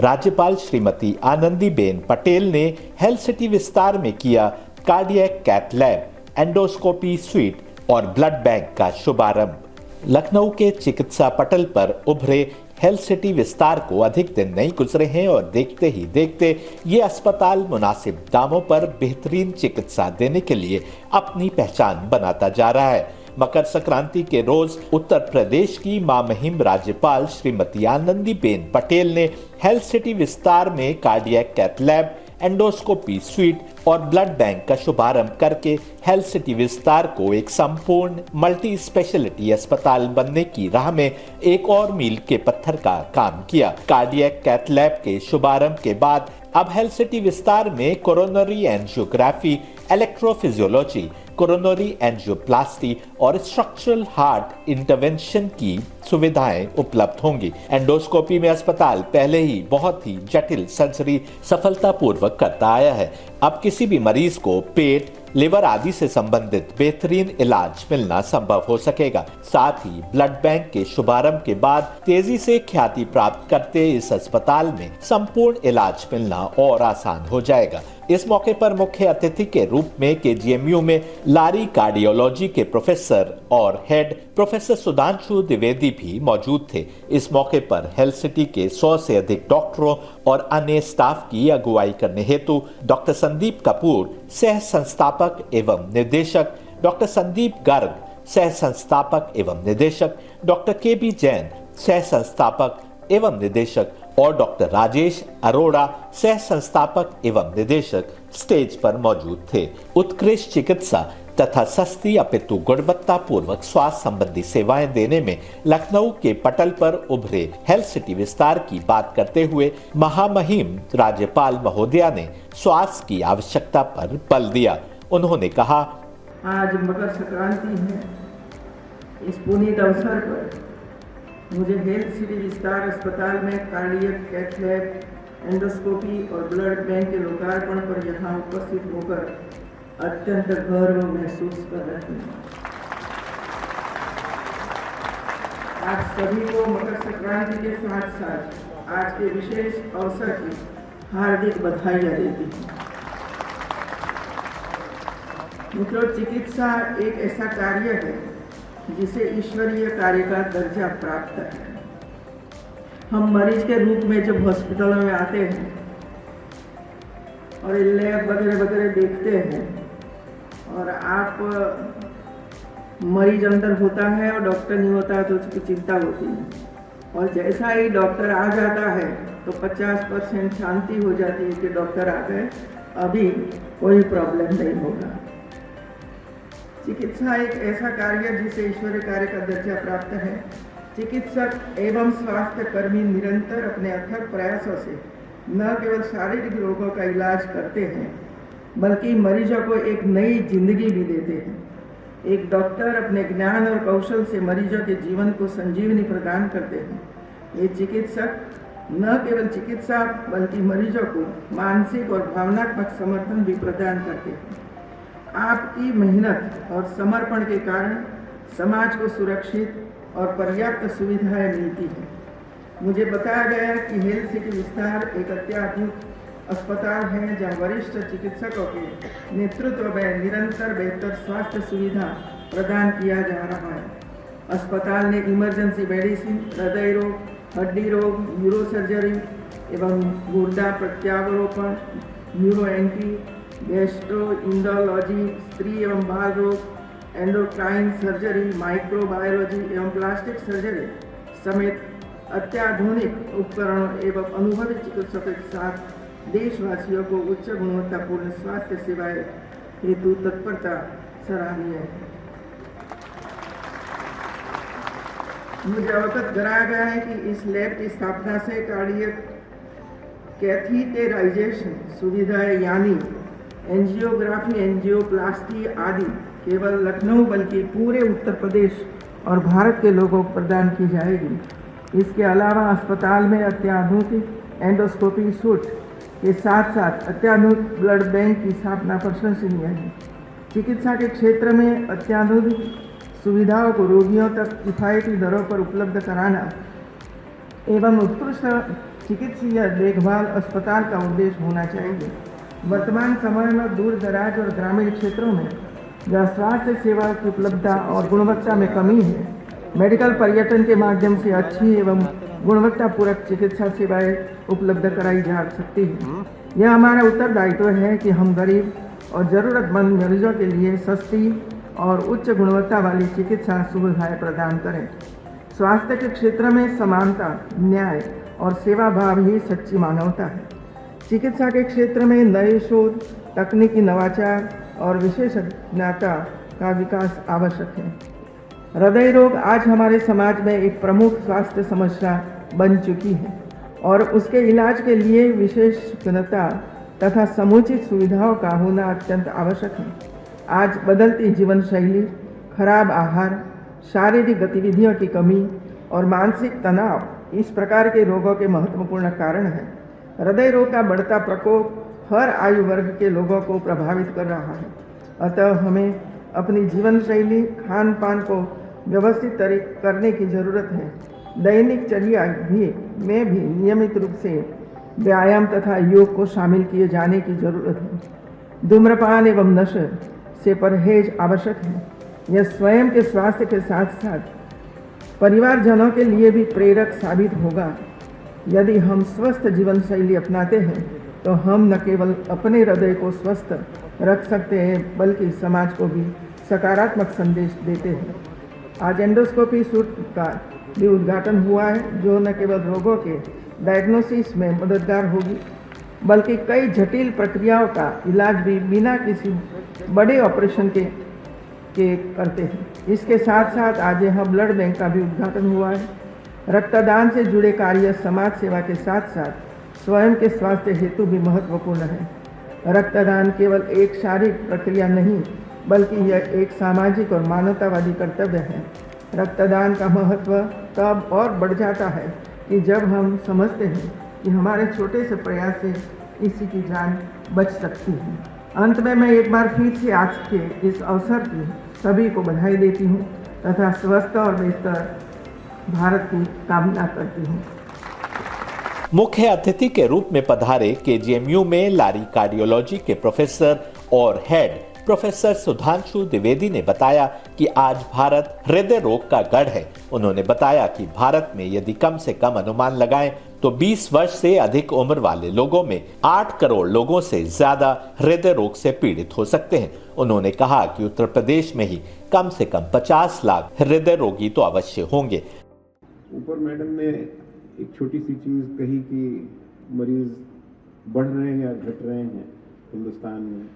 राज्यपाल श्रीमती आनंदीबेन पटेल ने health city Vistar में किया cardiac cath lab, endoscopy suite और ब्लड बैंक का शुभारंभ। लखनऊ के चिकित्सा पटल पर उभरे हेल्थ सिटी विस्तार को अधिक दिन नहीं गुजरे हैं और देखते ही देखते ये अस्पताल मुनासिब दामों पर बेहतरीन चिकित्सा देने के लिए अपनी पहचान बनाता जा रहा है। मकर संक्रांति के रोज उत्तर प्रदेश की मामहिम राज्यपाल श्रीमती आनंदीबेन पटेल ने हेल्थ सिटी विस्तार में cardiac cath lab, endoscopy suite और ब्लड बैंक का शुभारंभ करके हेल्थ सिटी विस्तार को एक संपूर्ण मल्टी स्पेशलिटी अस्पताल बनने की राह में एक और मील के पत्थर का काम किया। कार्डियक कैथ लैब के शुभारंभ के बाद अब हेल्थ सिटी विस्तार में coronary angiography, electrophysiology, coronary angioplasty और स्ट्रक्चरल हार्ट इंटरवेंशन की सुविधाएं उपलब्ध होंगी। एंडोस्कोपी में अस्पताल पहले ही बहुत ही जटिल सर्जरी सफलतापूर्वक करता आया है। अब किसी भी मरीज को पेट, लिवर आदि से संबंधित बेहतरीन इलाज मिलना संभव हो सकेगा। साथ ही ब्लड बैंक के शुभारंभ के बाद तेजी से ख्याति प्राप्त करते इस अस्पताल में संपूर्ण इलाज मिलना और आसान हो जाएगा। इस मौके पर मुख्य अतिथि के रूप में केजीएमयू में लारी कार्डियोलॉजी के प्रोफेसर और हेड प्रोफेसर सुधांशु द्विवेदी भी मौजूद थे। इस मौके पर हेल्थ सिटी के 100 से अधिक डॉक्टरों और अन्य स्टाफ की अगुवाई करने हेतु डॉक्टर संदीप कपूर, सह संस्थापक एवं निर्देशक, डॉक्टर संदीप गर्ग, सह संस्थापक एवं निर्देशक, डॉक्टर केबी जैन, सह संस्थापक एवं निर्देशक और डॉक्टर राजेश अरोड़ा, सह संस्थापक एवं निर्देशक स्टेज पर मौजूद थे। उत्कृष्ट चिकित्सा तथा सस्ती अपितु गुणवत्तापूर्वक स्वास्थ्य संबंधी सेवाएं देने में लखनऊ के पटल पर उभरे हेल्थ सिटी विस्तार की बात करते हुए महामहिम राज्यपाल महोदया ने स्वास्थ्य की आवश्यकता पर बल दिया। उन्होंने कहा, आज मकर संक्रांति है। इस पुनीत अवसर पर मुझे हेल्थ सिटी विस्तार अस्पताल में कार्डियक कैथ लैब, एंडोस्कोपी और ब्लड बैंक के लोकार्पण पर यहाँ उपस्थित होकर अत्यंत गर्व महसूस कर रहे हैं। आज सभी को मकर संक्रांति के साथ साथ आज के विशेष अवसर की हार्दिक बधाइयाँ देती हूँ। मित्रों, चिकित्सा एक ऐसा कार्य है जिसे ईश्वरीय कार्य का दर्जा प्राप्त है। हम मरीज के रूप में जब हॉस्पिटलों में आते हैं और लैब वगैरह वगैरह देखते हैं और आप मरीज अंदर होता है और डॉक्टर नहीं होता है तो उसकी चिंता होती है, और जैसा ही डॉक्टर आ जाता है तो 50% शांति हो जाती है कि डॉक्टर आ गए, अभी कोई प्रॉब्लम नहीं होगा। चिकित्सा एक ऐसा कार्य जिसे ईश्वरीय कार्य का दर्जा प्राप्त है। चिकित्सक एवं स्वास्थ्य कर्मी निरंतर अपने अथक प्रयासों से न केवल शारीरिक रोगों का इलाज करते हैं बल्कि मरीजों को एक नई जिंदगी भी देते हैं। एक डॉक्टर अपने ज्ञान और कौशल से मरीजों के जीवन को संजीवनी प्रदान करते हैं। ये चिकित्सक न केवल चिकित्सा बल्कि मरीजों को मानसिक और भावनात्मक समर्थन भी प्रदान करते हैं। आपकी मेहनत और समर्पण के कारण समाज को सुरक्षित और पर्याप्त सुविधाएं मिलती हैं। मुझे बताया गया कि हेल्थ सिटी विस्तार एक अत्याधुनिक अस्पताल है जहां वरिष्ठ चिकित्सकों के नेतृत्व में निरंतर बेहतर स्वास्थ्य सुविधा प्रदान किया जा रहा है। अस्पताल ने इमरजेंसी मेडिसिन, हृदय रोग, हड्डी रोग, न्यूरो सर्जरी एवं गुर्दा प्रत्यारोपण, न्यूरो एंटी, गैस्ट्रो इंडोलॉजी, स्त्री एवं बाल रोग, एंडोक्राइन सर्जरी, माइक्रोबायोलॉजी एवं प्लास्टिक सर्जरी समेत अत्याधुनिक उपकरणों एवं अनुभवी चिकित्सकों के साथ देशवासियों को उच्च गुणवत्तापूर्ण स्वास्थ्य सेवाएं हेतु तत्परता सराहनीय है। मुझे अवगत कराया गया है कि इस लैब की स्थापना से कार्डियक कैथीटेराइजेशन सुविधाएं यानी एंजियोग्राफी, एंजियोप्लास्टी आदि केवल लखनऊ बल्कि पूरे उत्तर प्रदेश और भारत के लोगों को प्रदान की जाएगी। इसके अलावा अस्पताल में अत्याधुनिक एंडोस्कोपी सूट के साथ साथ अत्याधुनिक ब्लड बैंक की स्थापना प्रशंसनीय है। चिकित्सा के क्षेत्र में अत्याधुनिक सुविधाओं को रोगियों तक किफ़ायती दरों पर उपलब्ध कराना एवं उत्कृष्ट चिकित्सीय देखभाल अस्पताल का उद्देश्य होना चाहिए। वर्तमान समय में दूर दराज और ग्रामीण क्षेत्रों में जहाँ स्वास्थ्य सेवाओं की उपलब्धता और गुणवत्ता में कमी है, मेडिकल पर्यटन के माध्यम से अच्छी एवं गुणवत्तापूर्वक चिकित्सा सेवाएं उपलब्ध कराई जा सकती है। यह हमारा उत्तरदायित्व है कि हम गरीब और ज़रूरतमंद मरीजों के लिए सस्ती और उच्च गुणवत्ता वाली चिकित्सा सुविधाएं प्रदान करें। स्वास्थ्य के क्षेत्र में समानता, न्याय और सेवा भाव ही सच्ची मानवता है। चिकित्सा के क्षेत्र में नए शोध, तकनीकी नवाचार और विशेषज्ञता का विकास आवश्यक है। हृदय रोग आज हमारे समाज में एक प्रमुख स्वास्थ्य समस्या बन चुकी है और उसके इलाज के लिए विशेषज्ञता तथा समुचित सुविधाओं का होना अत्यंत आवश्यक है। आज बदलती जीवन शैली, खराब आहार, शारीरिक गतिविधियों की कमी और मानसिक तनाव इस प्रकार के रोगों के महत्वपूर्ण कारण हैं। हृदय रोग का बढ़ता प्रकोप हर आयु वर्ग के लोगों को प्रभावित कर रहा है। अतः हमें अपनी जीवन शैली, खान पान को व्यवस्थित करने की ज़रूरत है। दैनिक चर्या में भी नियमित रूप से व्यायाम तथा योग को शामिल किए जाने की ज़रूरत है। धूम्रपान एवं नशे से परहेज आवश्यक है। यह स्वयं के स्वास्थ्य के साथ साथ परिवारजनों के लिए भी प्रेरक साबित होगा। यदि हम स्वस्थ जीवन शैली अपनाते हैं तो हम न केवल अपने हृदय को स्वस्थ रख सकते हैं बल्कि समाज को भी सकारात्मक संदेश देते हैं। आज एंडोस्कोपी सूट का भी उद्घाटन हुआ है, जो न केवल रोगों के डायग्नोसिस में मददगार होगी बल्कि कई जटिल प्रक्रियाओं का इलाज भी बिना किसी बड़े ऑपरेशन के करते हैं। इसके साथ साथ आज यहाँ ब्लड बैंक का भी उद्घाटन हुआ है। रक्तदान से जुड़े कार्य समाज सेवा के साथ साथ स्वयं के स्वास्थ्य हेतु भी महत्वपूर्ण है। रक्तदान केवल एक शारीरिक प्रक्रिया नहीं बल्कि यह एक सामाजिक और मानवतावादी कर्तव्य है। रक्तदान का महत्व तब और बढ़ जाता है कि जब हम समझते हैं कि हमारे छोटे से प्रयास से किसी की जान बच सकती है। अंत में मैं एक बार फिर से आज के इस अवसर की सभी को बधाई देती हूँ तथा स्वस्थ और बेहतर भारत की कामना करती हूँ। मुख्य अतिथि के रूप में पधारे केजीएमयू में लारी कार्डियोलॉजी के प्रोफेसर और हेड प्रोफेसर सुधांशु द्विवेदी ने बताया कि आज भारत हृदय रोग का गढ़ है। उन्होंने बताया कि भारत में यदि कम से कम अनुमान लगाएं तो 20 वर्ष से अधिक उम्र वाले लोगों में 8 करोड़ लोगों से ज्यादा हृदय रोग से पीड़ित हो सकते हैं। उन्होंने कहा कि उत्तर प्रदेश में ही कम से कम 50 लाख हृदय रोगी तो अवश्य होंगे। ऊपर मैडम ने एक छोटी सी चीज़ कही कि मरीज बढ़ रहे हैं या घट रहे हैं हिंदुस्तान में,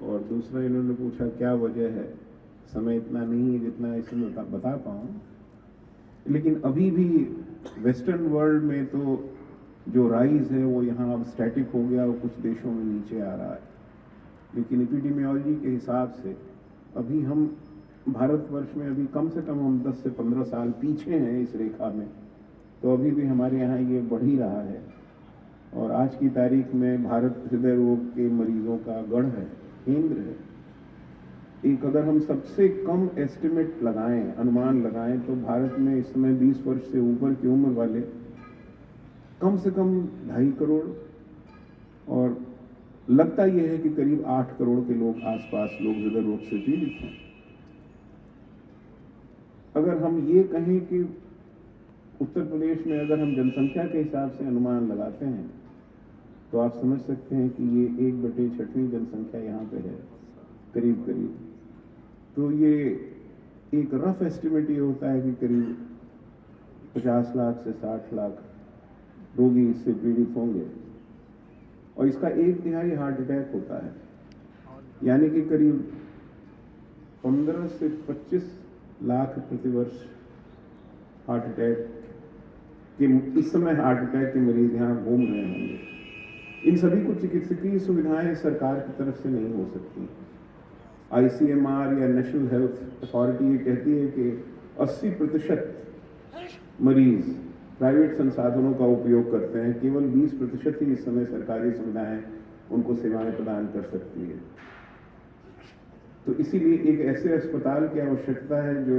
और दूसरा इन्होंने पूछा क्या वजह है। समय इतना नहीं है जितना इसमें बता पाऊँ, लेकिन अभी भी वेस्टर्न वर्ल्ड में तो जो राइज है वो यहाँ अब स्टैटिक हो गया और कुछ देशों में नीचे आ रहा है। लेकिन एपिडेमियोलॉजी के हिसाब से अभी हम भारतवर्ष में अभी कम से कम हम 10 से 15 साल पीछे हैं इस रेखा में, तो अभी भी हमारे यहाँ ये बढ़ ही रहा है। और आज की तारीख में भारत हृदय रोग के मरीजों का गढ़ है, केंद्र है। एक अगर हम सबसे कम एस्टिमेट लगाएं, अनुमान लगाएं, तो भारत में इस समय 20 वर्ष से ऊपर की उम्र वाले कम से कम 2.5 करोड़, और लगता यह है कि करीब 8 करोड़ के लोग आसपास लोग हृदय रोग से पीड़ित हैं। अगर हम ये कहें कि उत्तर प्रदेश में अगर हम जनसंख्या के हिसाब से अनुमान लगाते हैं तो आप समझ सकते हैं कि ये 1/6 जनसंख्या यहाँ पे है करीब करीब। तो ये एक रफ एस्टिमेट ये होता है कि करीब 50 लाख से 60 लाख रोगी इससे पीड़ित होंगे, और इसका 1/3 हार्ट अटैक होता है। यानी कि करीब 15 से 25 लाख प्रतिवर्ष हार्ट अटैक के इस समय हार्ट अटैक के मरीज यहाँ घूम रहे होंगे। इन सभी को चिकित्सकीय सुविधाएं सरकार की तरफ से नहीं हो सकती। ICMR या नेशनल हेल्थ अथॉरिटी ये कहती है कि 80% मरीज प्राइवेट संसाधनों का उपयोग करते हैं, केवल 20% ही इस समय सरकारी सुविधाएं उनको सेवाएं प्रदान कर सकती है। तो इसीलिए एक ऐसे अस्पताल की आवश्यकता है जो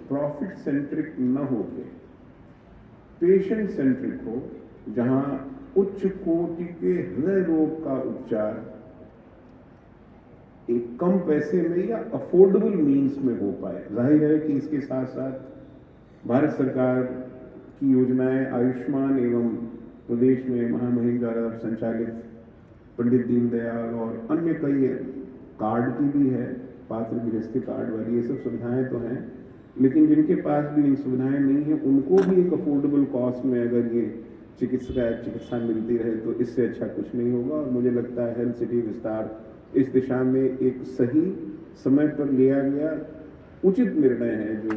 प्रॉफिट सेंट्रिक न हो के पेशेंट सेंट्रिक हो, जहां उच्च कोटि के हृदय रोग का उपचार एक कम पैसे में या अफोर्डेबल मीन्स में हो पाए। जाहिर है कि इसके साथ साथ भारत सरकार की योजनाएं आयुष्मान एवं प्रदेश में महामहिम द्वारा संचालित पंडित दीनदयाल और अन्य कई कार्ड की भी है, पात्र गृहस्थी कार्ड वाली, ये सब सुविधाएं तो हैं, लेकिन जिनके पास भी इन सुविधाएं नहीं है उनको भी एक अफोर्डेबल कॉस्ट में अगर ये चिकित्सा मिलती रहे तो इससे अच्छा कुछ नहीं होगा। और मुझे लगता है हेल्थ सिटी विस्तार इस दिशा में एक सही समय पर लिया गया उचित निर्णय है, जो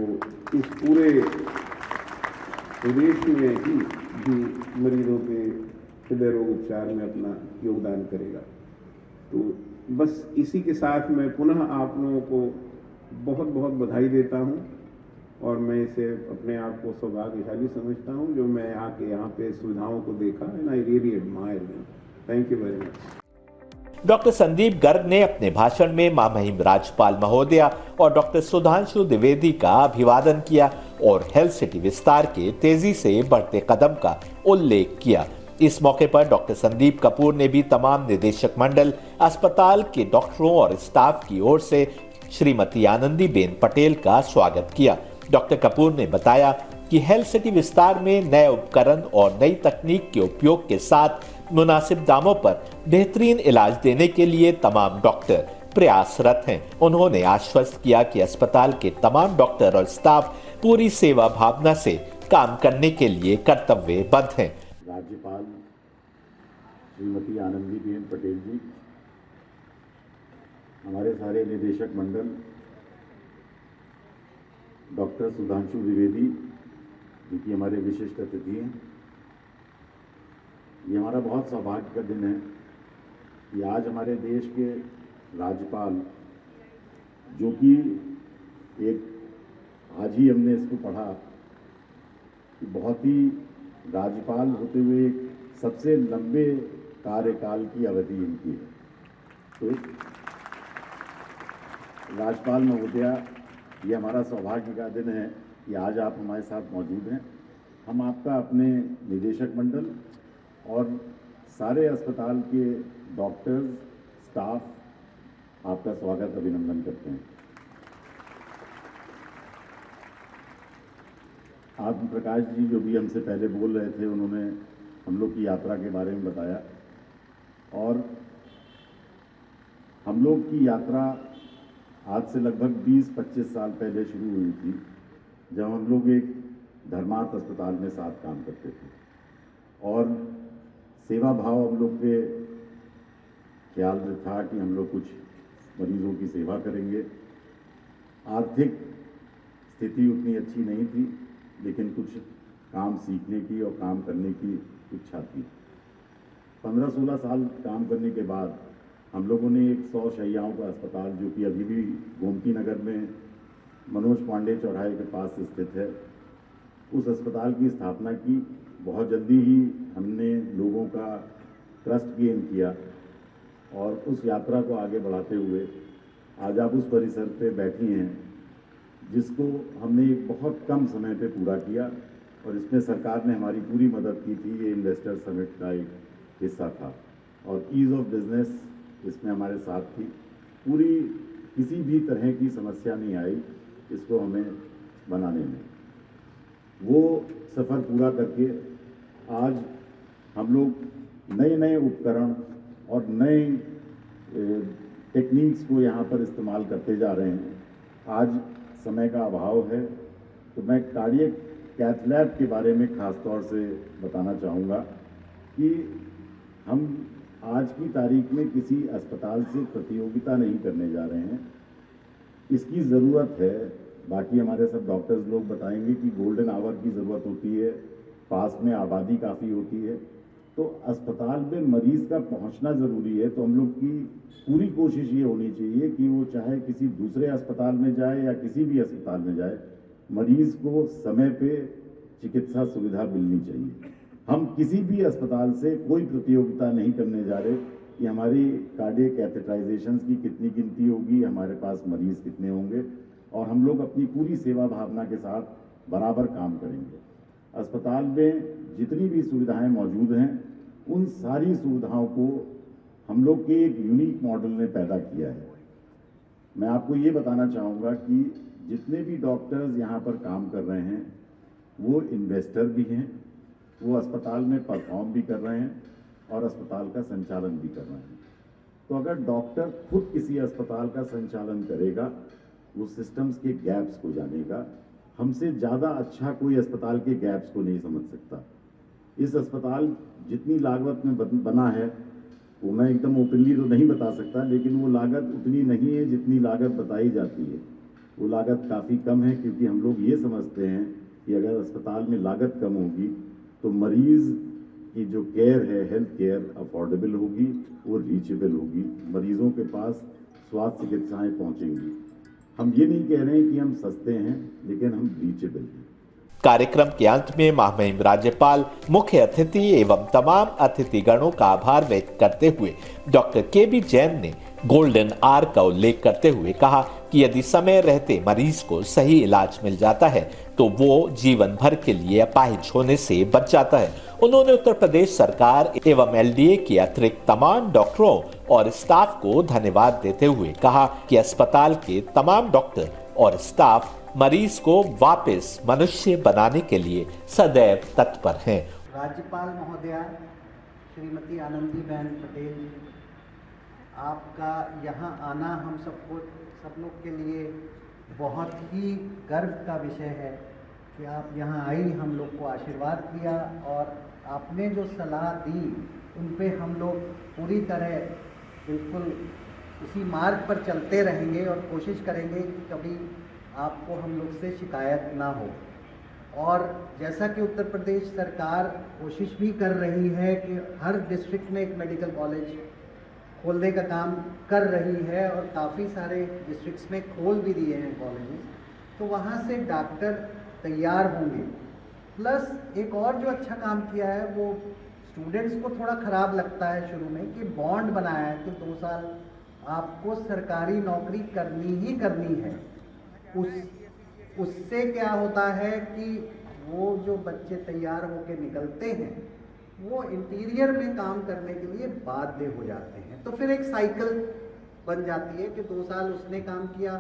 इस पूरे प्रदेश में ही भी मरीजों के हृदय रोग उपचार में अपना योगदान करेगा। तो बस इसी के साथ मैं पुनः आप लोगों को बहुत बहुत बधाई देता हूं और मैं इसे अपने आप को सौभाग्यशाली समझता हूं जो मैं आके यहाँ पे सुविधाओं को देखा and I really admire them. Thank you very much. Doctor Sandeep Garg ने अपने भाषण में महामहिम राज्यपाल महोदया और डॉक्टर सुधांशु द्विवेदी का अभिवादन किया और हेल्थ सिटी विस्तार के तेजी से बढ़ते कदम का उल्लेख किया। इस मौके पर डॉक्टर संदीप कपूर ने भी तमाम निदेशक मंडल, अस्पताल के डॉक्टरों और स्टाफ की ओर से श्रीमती आनंदीबेन पटेल का स्वागत किया। डॉक्टर कपूर ने बताया कि हेल्थ सिटी विस्तार में नए उपकरण और नई तकनीक के उपयोग के साथ मुनासिब दामों पर बेहतरीन इलाज देने के लिए तमाम डॉक्टर प्रयासरत हैं। उन्होंने आश्वस्त किया कि अस्पताल के तमाम डॉक्टर और स्टाफ पूरी सेवा भावना से काम करने के लिए कर्तव्यबद्ध हैं। राज्यपाल श्रीमती आनंदीबेन पटेल जी, हमारे सारे निदेशक मंडल, डॉक्टर सुधांशु द्विवेदी जी की हमारे विशिष्ट अतिथि हैं। ये हमारा बहुत सौभाग्य का दिन है कि आज हमारे देश के राज्यपाल, जो कि एक आज ही हमने इसको पढ़ा कि बहुत ही राज्यपाल होते हुए सबसे लंबे कार्यकाल की अवधि इनकी है। तो राज्यपाल महोदया, ये हमारा सौभाग्य का दिन है कि आज आप हमारे साथ मौजूद हैं। हम आपका अपने निदेशक मंडल और सारे अस्पताल के डॉक्टर्स, स्टाफ आपका स्वागत, अभिनंदन करते हैं। आप प्रकाश जी जो भी हमसे पहले बोल रहे थे, उन्होंने हम लोग की यात्रा के बारे में बताया और हम लोग की यात्रा आज से लगभग 20-25 साल पहले शुरू हुई थी, जब हम लोग एक धर्मार्थ अस्पताल में साथ काम करते थे और सेवा भाव हम लोग के ख्याल में था कि हम लोग कुछ मरीजों की सेवा करेंगे। आर्थिक स्थिति उतनी अच्छी नहीं थी, लेकिन कुछ काम सीखने की और काम करने की इच्छा थी। 15-16 साल काम करने के बाद हम लोगों ने एक 100 शैय्याओं का अस्पताल, जो कि अभी भी गोमती नगर में मनोज पांडे चौराहे के पास स्थित है, उस अस्पताल की स्थापना की। बहुत जल्दी ही हमने लोगों का ट्रस्ट गेन किया और उस यात्रा को आगे बढ़ाते हुए आज आप उस परिसर पे बैठी हैं, जिसको हमने एक बहुत कम समय पे पूरा किया और इसमें सरकार ने हमारी पूरी मदद की थी। ये इन्वेस्टर समिट का एक हिस्सा था और ईज़ ऑफ बिजनेस इसमें हमारे साथ थी। पूरी किसी भी तरह की समस्या नहीं आई इसको हमें बनाने में। वो सफ़र पूरा करके आज हम लोग नए नए उपकरण और नए टेक्निक्स को यहाँ पर इस्तेमाल करते जा रहे हैं। आज समय का अभाव है तो मैं कार्डियक कैथ लैब के बारे में ख़ास तौर से बताना चाहूँगा कि हम आज की तारीख में किसी अस्पताल से प्रतियोगिता नहीं करने जा रहे हैं। इसकी ज़रूरत है, बाकी हमारे सब डॉक्टर्स लोग बताएंगे कि गोल्डन आवर की ज़रूरत होती है, पास में आबादी काफ़ी होती है, तो अस्पताल में मरीज़ का पहुंचना ज़रूरी है। तो हम लोग की पूरी कोशिश ये होनी चाहिए कि वो चाहे किसी दूसरे अस्पताल में जाए या किसी भी अस्पताल में जाए, मरीज़ को समय पे चिकित्सा सुविधा मिलनी चाहिए। हम किसी भी अस्पताल से कोई प्रतियोगिता नहीं करने जा रहे कि हमारी कार्डियक कैथेटराइजेशंस की कितनी गिनती होगी, हमारे पास मरीज़ कितने होंगे, और हम लोग अपनी पूरी सेवा भावना के साथ बराबर काम करेंगे। अस्पताल में जितनी भी सुविधाएं मौजूद हैं उन सारी सुविधाओं को हम लोग के एक यूनिक मॉडल ने पैदा किया है। मैं आपको ये बताना चाहूँगा कि जितने भी डॉक्टर्स यहाँ पर काम कर रहे हैं वो इन्वेस्टर भी हैं, वो अस्पताल में परफॉर्म भी कर रहे हैं और अस्पताल का संचालन भी कर रहे हैं। तो अगर डॉक्टर खुद किसी अस्पताल का संचालन करेगा, वो सिस्टम्स के गैप्स को जानेगा। हमसे ज़्यादा अच्छा कोई अस्पताल के गैप्स को नहीं समझ सकता। इस अस्पताल जितनी लागत में बना है वो मैं एकदम ओपनली तो नहीं बता सकता, लेकिन वो लागत उतनी नहीं है जितनी लागत बताई जाती है। वो लागत काफ़ी कम है, क्योंकि हम लोग ये समझते हैं कि अगर अस्पताल में लागत कम होगी तो मरीज़ की जो केयर है, हेल्थ केयर अफोर्डेबल होगी, वो रीचेबल होगी, मरीजों के पास स्वास्थ्य चिकित्साएं पहुंचेंगी। हम ये नहीं कह रहे हैं कि हम सस्ते हैं, लेकिन हम रीचेबल हैं। कार्यक्रम के अंत में महामहिम राज्यपाल, मुख्य अतिथि एवं तमाम अतिथिगणों का आभार व्यक्त करते हुए डॉक्टर के.बी. जैन ने गोल्डन आवर का उल्लेख करते हुए कहा कि यदि समय रहते मरीज को सही इलाज मिल जाता है तो वो जीवन भर के लिए अपाहिज होने से बच जाता है। उन्होंने उत्तर प्रदेश सरकार एवं एलडीए के अतिरिक्त तमाम डॉक्टरों और स्टाफ को धन्यवाद देते हुए कहा कि अस्पताल के तमाम डॉक्टर और स्टाफ मरीज को वापस मनुष्य बनाने के लिए सदैव तत्पर हैं। राज्यपाल महोदया श्रीमती आनंदीबेन पटेल जी, आपका यहाँ आना हम सब लोग के लिए बहुत ही गर्व का विषय है कि आप यहाँ आई, हम लोग को आशीर्वाद किया और आपने जो सलाह दी उन पे हम लोग पूरी तरह बिल्कुल उसी मार्ग पर चलते रहेंगे और कोशिश करेंगे कि कभी आपको हम लोग से शिकायत ना हो। और जैसा कि उत्तर प्रदेश सरकार कोशिश भी कर रही है कि हर डिस्ट्रिक्ट में एक मेडिकल कॉलेज खोलने का काम कर रही है और काफ़ी सारे डिस्ट्रिक्ट्स में खोल भी दिए हैं कॉलेजेस, तो वहाँ से डॉक्टर तैयार होंगे। प्लस एक और जो अच्छा काम किया है, वो स्टूडेंट्स को थोड़ा ख़राब लगता है शुरू में कि बॉन्ड बनाया है कि 2 साल आपको सरकारी नौकरी करनी ही करनी है। उससे क्या होता है कि वो जो बच्चे तैयार होकर निकलते हैं वो इंटीरियर में काम करने के लिए बाध्य हो जाते हैं। तो फिर एक साइकिल बन जाती है कि 2 साल उसने काम किया,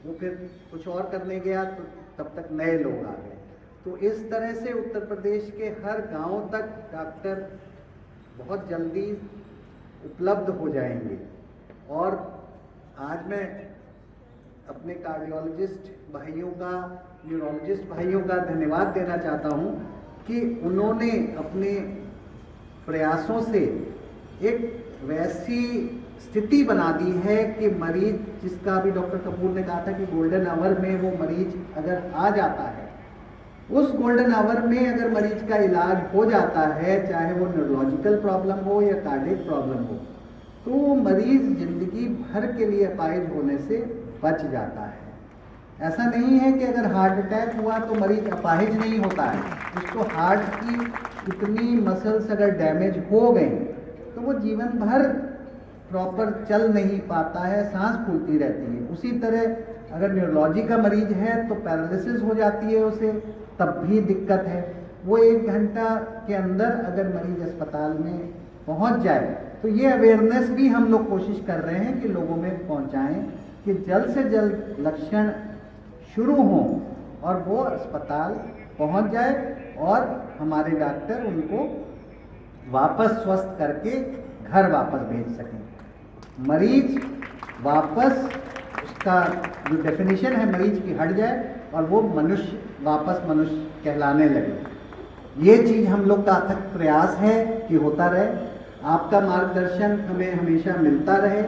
वो फिर कुछ और करने गया तो तब तक नए लोग आ गए। तो इस तरह से उत्तर प्रदेश के हर गांव तक डॉक्टर बहुत जल्दी उपलब्ध हो जाएंगे। और आज मैं अपने कार्डियोलॉजिस्ट भाइयों का, न्यूरोलॉजिस्ट भाइयों का धन्यवाद देना चाहता हूं कि उन्होंने अपने प्रयासों से एक वैसी स्थिति बना दी है कि मरीज, जिसका अभी डॉक्टर कपूर ने कहा था कि गोल्डन आवर में वो मरीज अगर आ जाता है, उस गोल्डन आवर में अगर मरीज का इलाज हो जाता है, चाहे वो न्यूरोलॉजिकल प्रॉब्लम हो या कार्डियक प्रॉब्लम हो, तो वो मरीज जिंदगी भर के लिए अपाहिज होने से बच जाता है। ऐसा नहीं है कि अगर हार्ट अटैक हुआ तो मरीज अपाहिज नहीं होता है, उसको हार्ट की इतनी मसल्स अगर डैमेज हो गई तो वो जीवन भर प्रॉपर चल नहीं पाता है, सांस फूलती रहती है। उसी तरह अगर न्यूरोलॉजी का मरीज है तो पैरालिसिस हो जाती है उसे, तब भी दिक्कत है। वो 1 घंटा के अंदर अगर मरीज अस्पताल में पहुंच जाए, तो ये अवेयरनेस भी हम लोग कोशिश कर रहे हैं कि लोगों में पहुंचाएं कि जल्द से जल्द लक्षण शुरू हों और वो अस्पताल पहुंच जाए और हमारे डॉक्टर उनको वापस स्वस्थ करके घर वापस भेज सकें। मरीज वापस, उसका जो डेफिनेशन है मरीज की हट जाए और वो मनुष्य वापस मनुष्य कहलाने लगे। ये चीज़ हम लोग का अथक प्रयास है कि होता रहे। आपका मार्गदर्शन हमें हमेशा मिलता रहे।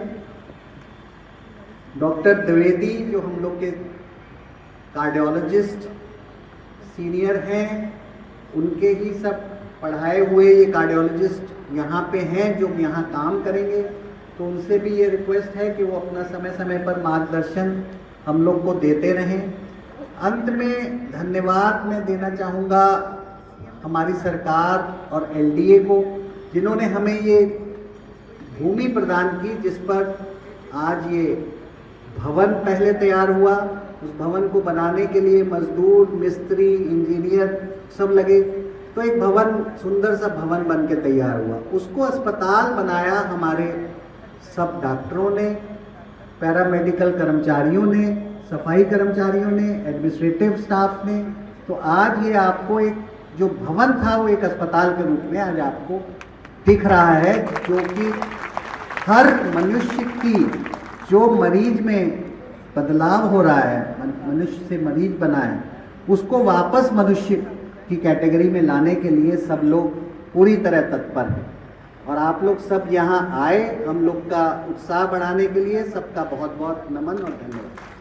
डॉक्टर द्विवेदी जो हम लोग के कार्डियोलॉजिस्ट सीनियर हैं, उनके ही सब पढ़ाए हुए ये कार्डियोलॉजिस्ट यहाँ पे हैं जो यहाँ काम करेंगे, तो उनसे भी ये रिक्वेस्ट है कि वो अपना समय समय पर मार्गदर्शन हम लोग को देते रहें। अंत में धन्यवाद मैं देना चाहूँगा हमारी सरकार और एलडीए को, जिन्होंने हमें ये भूमि प्रदान की जिस पर आज ये भवन पहले तैयार हुआ, उस भवन को बनाने के लिए मजदूर, मिस्त्री, इंजीनियर सब लगे, तो एक भवन, सुंदर सा भवन बन के तैयार हुआ। उसको अस्पताल बनाया हमारे सब डॉक्टरों ने, पैरामेडिकल कर्मचारियों ने, सफाई कर्मचारियों ने, एडमिनिस्ट्रेटिव स्टाफ ने। तो आज ये आपको एक जो भवन था वो एक अस्पताल के रूप में आज आपको दिख रहा है, जो कि हर मनुष्य की जो मरीज में बदलाव हो रहा है, मनुष्य से मरीज बना है, उसको वापस मनुष्य की कैटेगरी में लाने के लिए सब लोग पूरी तरह तत्पर हैं। और आप लोग सब यहाँ आए हम लोग का उत्साह बढ़ाने के लिए। सबका बहुत बहुत नमन और धन्यवाद।